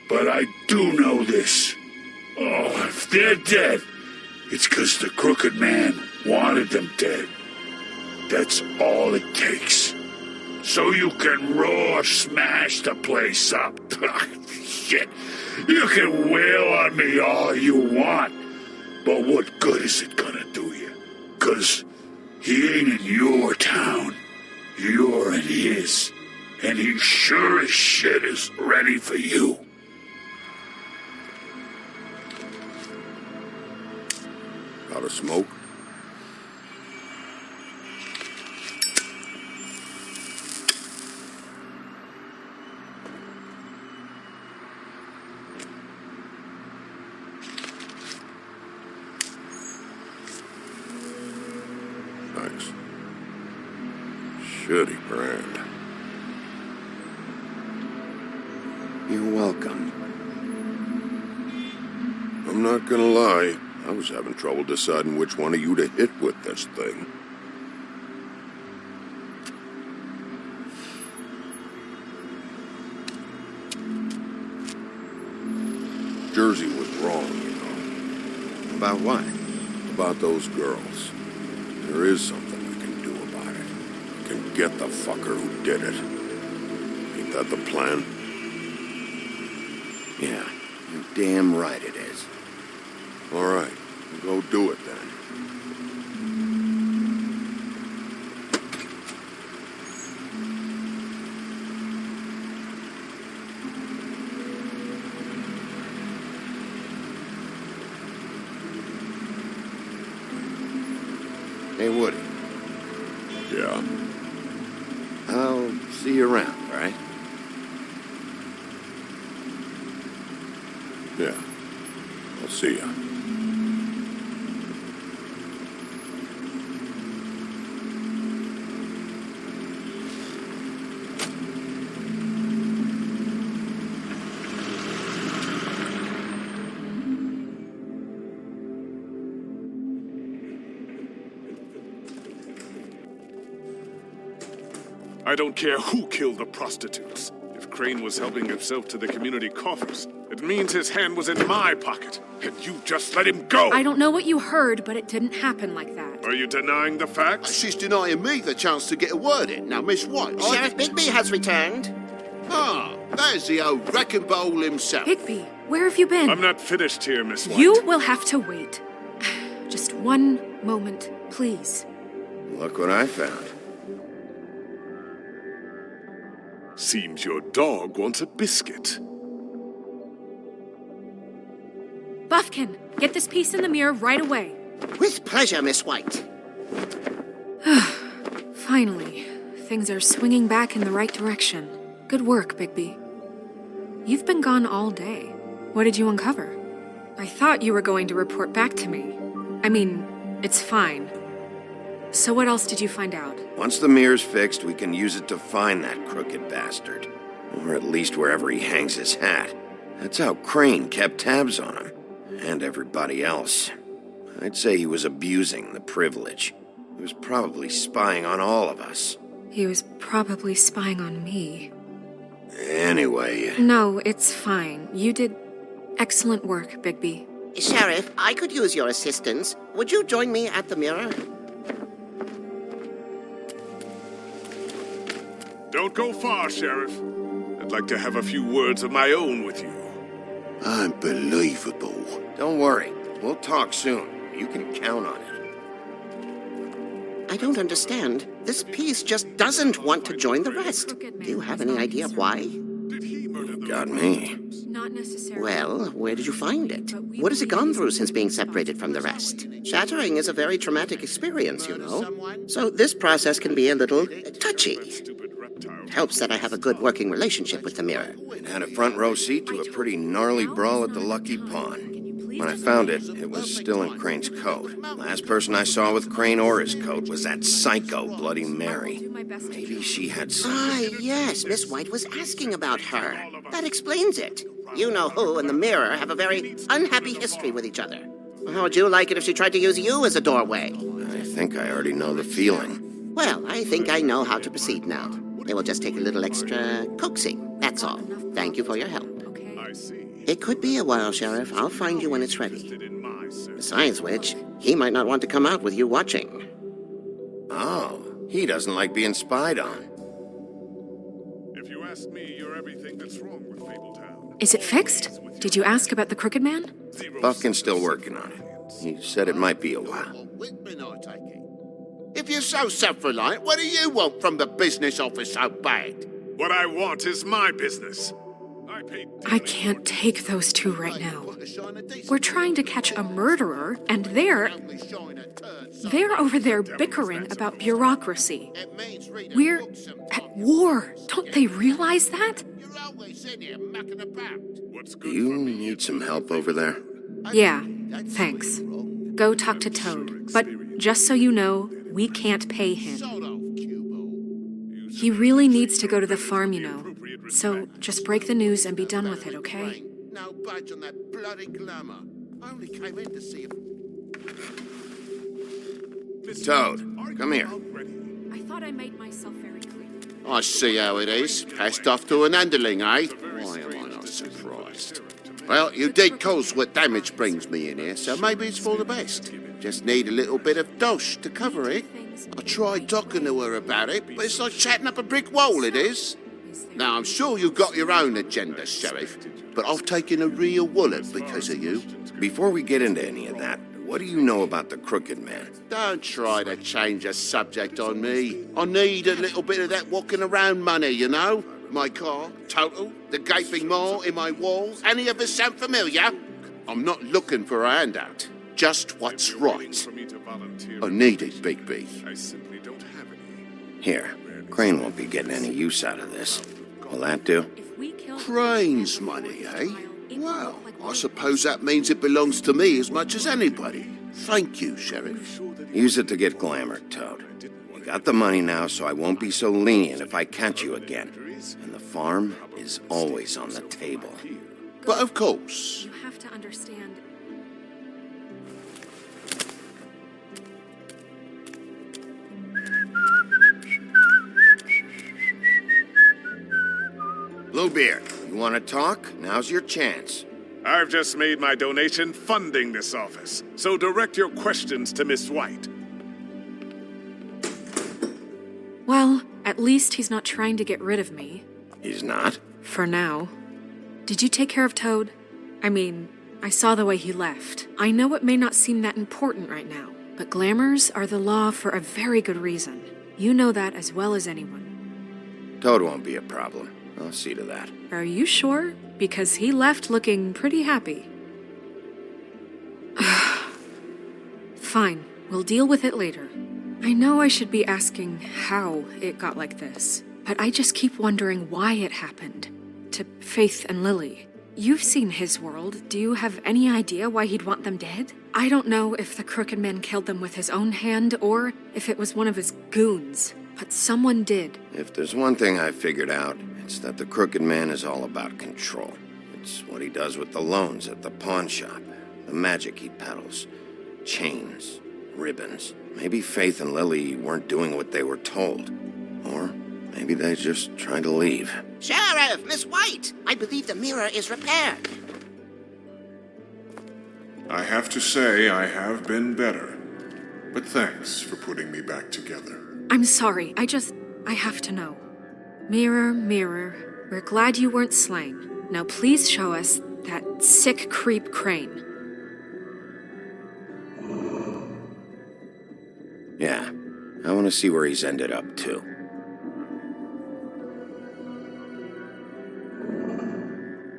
but I do know this. Oh, if they're dead, it's 'cause the Crooked Man wanted them dead. That's all it takes. So you can roar smash the place up. Shit. You can wail on me all you want, but what good is it gonna do you? 'Cause he ain't in your town. You're in his. And he sure as shit is ready for you. Got a smoke? Thanks. Shitty brand. You're welcome. I'm not gonna lie. I was having trouble deciding which one of you to hit with this thing. Jersey was wrong, you know. About what? About those girls. There is something we can do about it. We can get the fucker who did it. Ain't that the plan? Yeah, you're damn right it is. All right, we'll go do it then. Hey, Woody. Yeah? I'll see you around, all right? Yeah. I'll see ya. I don't care who killed the prostitutes. If Crane was helping himself to the community coffers, it means his hand was in my pocket, and you just let him go! I don't know what you heard, but it didn't happen like that. Are you denying the facts? She's denying me the chance to get a word in. Now, Miss White... Sheriff Bigby has returned. Ah, there's the old wrecking bowl himself. Higby, where have you been? I'm not finished here, Miss White. You will have to wait. Just one moment, please. Look what I found. Seems your dog wants a biscuit. Buffkin, get this piece in the mirror right away. With pleasure, Miss White. Finally, things are swinging back in the right direction. Good work, Bigby. You've been gone all day. What did you uncover? I thought you were going to report back to me. I mean, it's fine. So what else did you find out? Once the mirror's fixed, we can use it to find that crooked bastard. Or at least wherever he hangs his hat. That's how Crane kept tabs on him. And everybody else. I'd say he was abusing the privilege. He was probably spying on all of us. He was probably spying on me. Anyway... No, it's fine. You did excellent work, Bigby. Sheriff, I could use your assistance. Would you join me at the mirror? Don't go far, Sheriff. I'd like to have a few words of my own with you. Unbelievable. Don't worry. We'll talk soon. You can count on it. I don't understand. This piece just doesn't want to join the rest. Do you have any idea why? You got me. Not necessarily. Well, where did you find it? What has it gone through since being separated from the rest? Shattering is a very traumatic experience, you know. So this process can be a little touchy. It helps that I have a good working relationship with the mirror. It had a front row seat to a pretty gnarly brawl at the Lucky Pawn. When I found it, it was still in Crane's coat. Last person I saw with Crane or his coat was that psycho Bloody Mary. Maybe she had some... Ah, yes, Miss White was asking about her. That explains it. You know who and the mirror have a very unhappy history with each other. How would you like it if she tried to use you as a doorway? I think I already know the feeling. Well, I think I know how to proceed now. It will just take a little extra coaxing, that's all. Thank you for your help. It could be a while, Sheriff. I'll find you when it's ready. Besides which, he might not want to come out with you watching. Oh, he doesn't like being spied on. If you ask me, you're everything that's wrong with Fabletown. Is it fixed? Did you ask about the Crooked Man? Buffkin's still working on it. He said it might be a while. If you're so self-reliant, what do you want from the business office so bad? What I want is my business. I can't take those two right now. We're trying to catch a murderer, and they're over there bickering about bureaucracy. We're at war. Don't they realize that? Do you need some help over there? Yeah, thanks. Go talk to Toad. But just so you know, we can't pay him. He really needs to go to the farm, you know. So just break the news and be done with it, okay? No budge on that bloody glamour. I only came in to see him. Toad, come here. I thought I made myself very clear. I see how it is. Passed off to an underling, eh? Why am I not surprised? Well, you did cause what damage brings me in here, so maybe it's for the best. Just need a little bit of dosh to cover it. I tried talking to her about it, but it's like chatting up a brick wall, it is. Now, I'm sure you've got your own agenda, Sheriff, but I've taken a real wallet because of you. Before we get into any of that, what do you know about the Crooked Man? Don't try to change the subject on me. I need a little bit of that walking around money, you know? My car, total, the gaping maw in my wall. Any of us sound familiar? I'm not looking for a handout. Just what's right. I need it, Bigby. I simply don't have any. Here, Crane won't be getting any use out of this. Will that do? Crane's money, eh? Well, I suppose that means it belongs to me as much as anybody. Thank you, Sheriff. Use it to get glamour, Toad. You got the money now, so I won't be so lenient if I catch you again. And the farm is always on the table. But of course. You have to understand. Bluebeard, you want to talk? Now's your chance. I've just made my donation funding this office, so direct your questions to Miss White. Well, at least he's not trying to get rid of me. He's not? For now. Did you take care of Toad? I mean, I saw the way he left. I know it may not seem that important right now, but glamours are the law for a very good reason. You know that as well as anyone. Toad won't be a problem. I'll see to that. Are you sure? Because he left looking pretty happy. Fine, we'll deal with it later. I know I should be asking how it got like this, but I just keep wondering why it happened. To Faith and Lily. You've seen his world. Do you have any idea why he'd want them dead? I don't know if the Crooked Man killed them with his own hand or if it was one of his goons, but someone did. If there's one thing I figured out, it's that the Crooked Man is all about control. It's what he does with the loans at the pawn shop, the magic he peddles, chains, ribbons. Maybe Faith and Lily weren't doing what they were told. Or maybe they're just trying to leave. Sheriff, Miss White, I believe the mirror is repaired. I have to say I have been better. But thanks for putting me back together. I'm sorry, I have to know. Mirror, mirror, we're glad you weren't slain. Now please show us that sick creep Crane. Yeah, I want to see where he's ended up, too.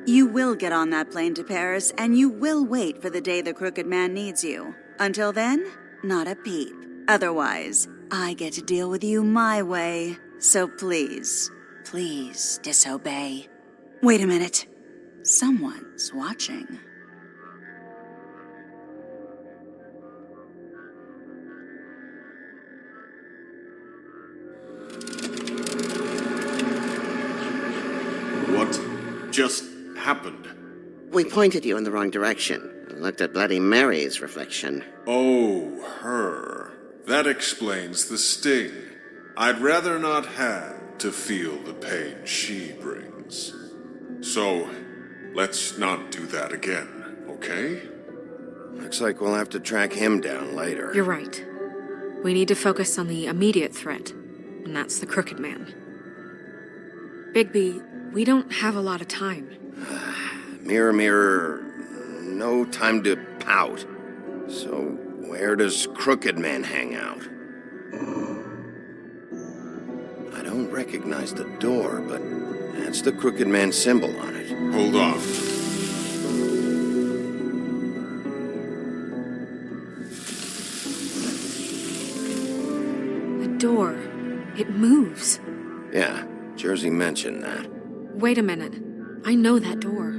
You will get on that plane to Paris, and you will wait for the day the Crooked Man needs you. Until then, not a peep. Otherwise, I get to deal with you my way. So please, please disobey. Wait a minute. Someone's watching. What just happened? We pointed you in the wrong direction and looked at Bloody Mary's reflection. Oh, her. That explains the sting. I'd rather not have to feel the pain she brings. So, let's not do that again, okay? Looks like we'll have to track him down later. You're right. We need to focus on the immediate threat, and that's the Crooked Man. Bigby, we don't have a lot of time. Mirror, mirror, no time to pout. So, where does Crooked Man hang out? I don't recognize the door, but that's the Crooked Man symbol on it. Hold on. The door. It moves. Yeah, Jersey mentioned that. Wait a minute. I know that door.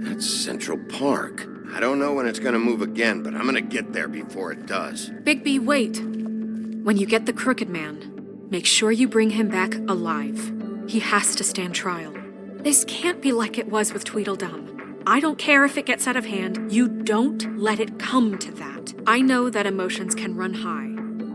That's Central Park. I don't know when it's gonna move again, but I'm gonna get there before it does. Bigby, wait. When you get the Crooked Man, make sure you bring him back alive. He has to stand trial. This can't be like it was with Tweedledum. I don't care if it gets out of hand. You don't let it come to that. I know that emotions can run high,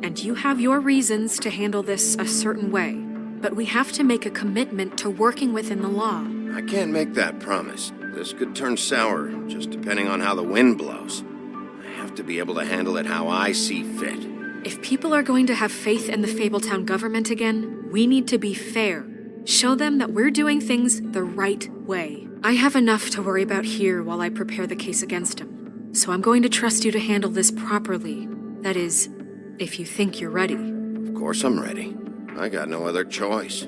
and you have your reasons to handle this a certain way. But we have to make a commitment to working within the law. I can't make that promise. This could turn sour, just depending on how the wind blows. I have to be able to handle it how I see fit. If people are going to have faith in the Fabletown government again, we need to be fair. Show them that we're doing things the right way. I have enough to worry about here while I prepare the case against him. So I'm going to trust you to handle this properly. That is, if you think you're ready. Of course I'm ready. I got no other choice.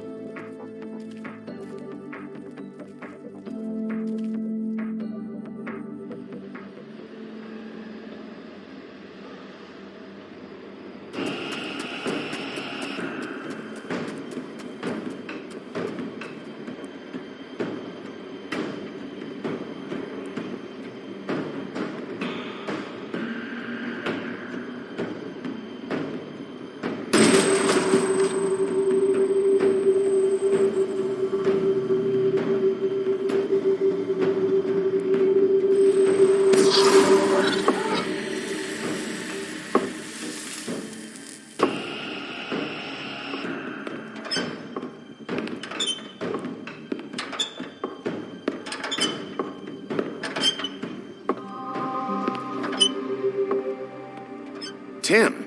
Tim,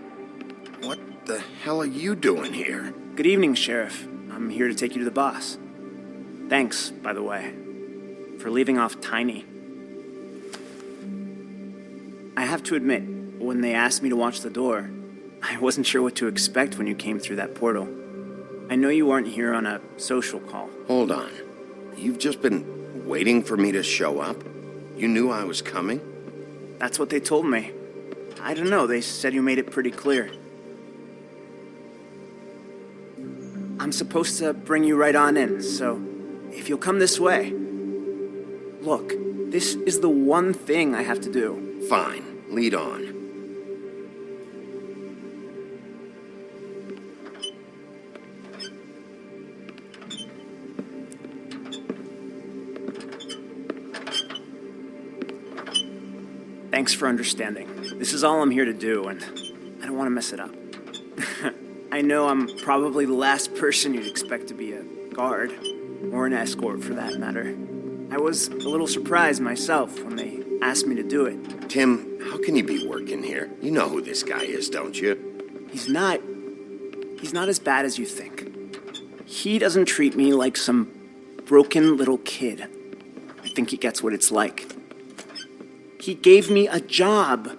what the hell are you doing here? Good evening, Sheriff. I'm here to take you to the boss. Thanks, by the way, for leaving off Tiny. I have to admit, when they asked me to watch the door, I wasn't sure what to expect when you came through that portal. I know you aren't here on a social call. Hold on. You've just been waiting for me to show up? You knew I was coming? That's what they told me. I don't know, they said you made it pretty clear. I'm supposed to bring you right on in, so if you'll come this way. Look, this is the one thing I have to do. Fine, lead on. Thanks for understanding. This is all I'm here to do, and I don't want to mess it up. I know I'm probably the last person you'd expect to be a guard, or an escort for that matter. I was a little surprised myself when they asked me to do it. Tim, how can you be working here? You know who this guy is, don't you? He's not as bad as you think. He doesn't treat me like some broken little kid. I think he gets what it's like. He gave me a job,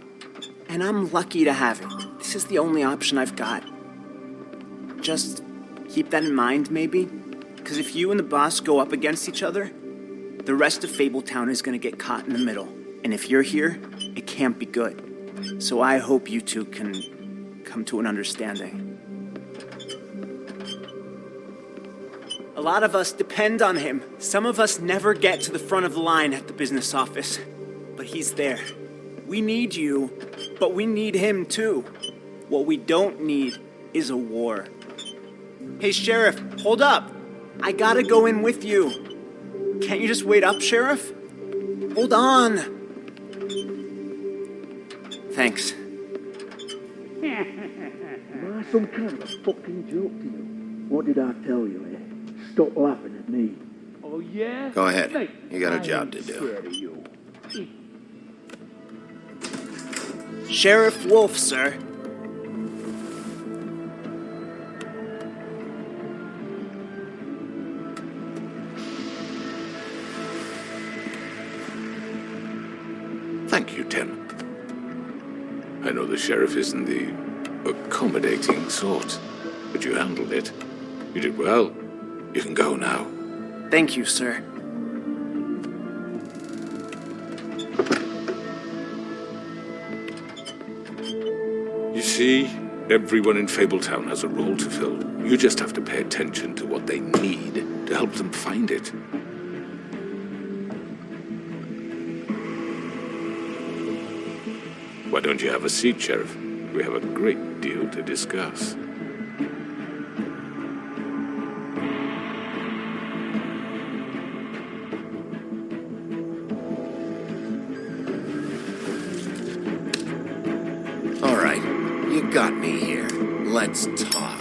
and I'm lucky to have it. This is the only option I've got. Just keep that in mind, maybe? Because if you and the boss go up against each other, the rest of Fabletown is going to get caught in the middle. And if you're here, it can't be good. So I hope you two can come to an understanding. A lot of us depend on him. Some of us never get to the front of the line at the business office. But he's there. We need you, but we need him too. What we don't need is a war. Hey, Sheriff, hold up. I gotta go in with you. Can't you just wait up, Sheriff? Hold on. Thanks. Am I some kind of a fucking joke to you? What did I tell you, eh? Stop laughing at me. Oh, yeah? Go ahead. Mate, You got a I job to ain't do. scared of you. Sheriff Wolf, sir. Thank you, Tim. I know the sheriff isn't the accommodating sort, but you handled it. You did well. You can go now. Thank you, sir. You see, everyone in Fabletown has a role to fill. You just have to pay attention to what they need to help them find it. Why don't you have a seat, Sheriff? We have a great deal to discuss. All right, you got me here. Let's talk.